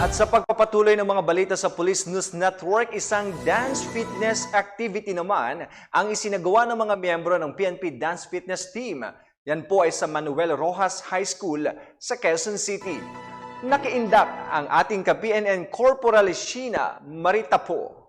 At sa pagpapatuloy ng mga balita sa Police News Network, isang dance fitness activity naman ang isinagawa ng mga miyembro ng PNP Dance Fitness Team. Yan po ay sa Manuel Rojas High School sa Quezon City. Nakiindak ang ating ka-PNN Corporal Sheena Maritapo.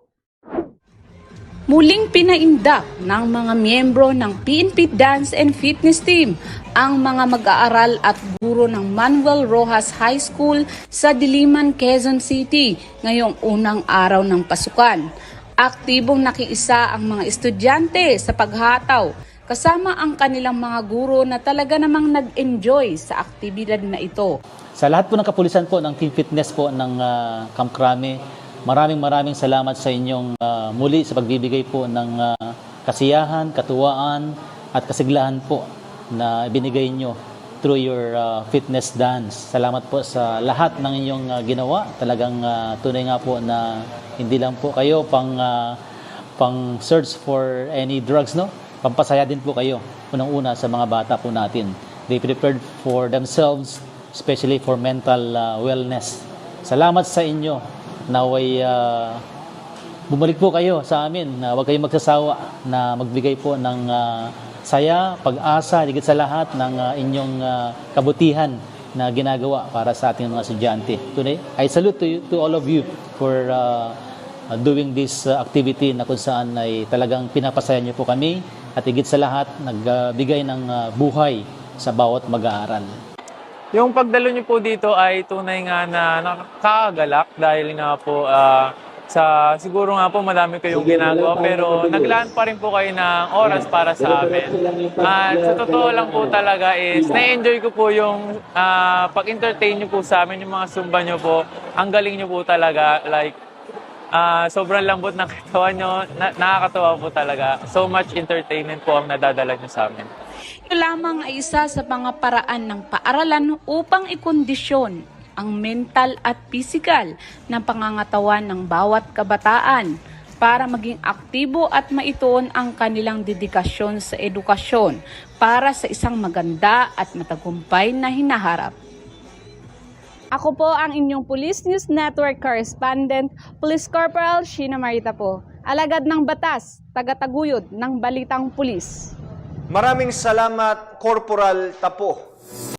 Muling pinaindak ng mga miyembro ng PNP Dance and Fitness Team ang mga mag-aaral at guro ng Manuel Rojas High School sa Diliman, Quezon City ngayong unang araw ng pasukan. Aktibong nakiisa ang mga estudyante sa paghataw kasama ang kanilang mga guro na talaga namang nag-enjoy sa aktibidad na ito. Sa lahat po ng kapulisan po ng Team Fitness po ng Camp Crame, maraming salamat sa inyong muli sa pagbibigay po ng kasiyahan, katuwaan at kasiglahan po na ibinigay nyo through your fitness dance. Salamat po sa lahat ng inyong ginawa. Talagang tunay nga po na hindi lang po kayo pang search for any drugs, no? Pampasaya din po kayo unang-una sa mga bata po natin. They prepared for themselves, especially for mental wellness. Salamat sa inyo. Naway bumalik po kayo sa amin. Huwag kayong magsasawa na magbigay po ng saya, pag-asa, higit sa lahat ng inyong kabutihan na ginagawa para sa ating mga estudyante. Today, I salute to all of you for doing this activity na kung saan ay talagang pinapasaya niyo po kami at higit sa lahat nagbigay ng buhay sa bawat mag-aaral. Yung pagdalo niyo po dito ay tunay nga na nakakagalak dahil nga po siguro nga po madami kayong ginagawa pero naglaan pa rin po kayo ng oras para sa amin. At sa totoo lang po talaga is na-enjoy ko po yung pag-entertain niyo po sa amin, yung mga sumba niyo po. Ang galing niyo po talaga, like sobrang lambot ng katawan niyo, nakakatawa po talaga. So much entertainment po ang nadadala niyo sa amin. Ito lamang ay isa sa mga paraan ng paaralan upang ikondisyon ang mental at pisikal na pangangatawan ng bawat kabataan para maging aktibo at maituon ang kanilang dedikasyon sa edukasyon para sa isang maganda at matagumpay na hinaharap. Ako po ang inyong Police News Network Correspondent, Police Corporal Sheena Maritapo, alagad ng batas, tagataguyod ng balitang pulis. Maraming salamat, Corporal Tapo.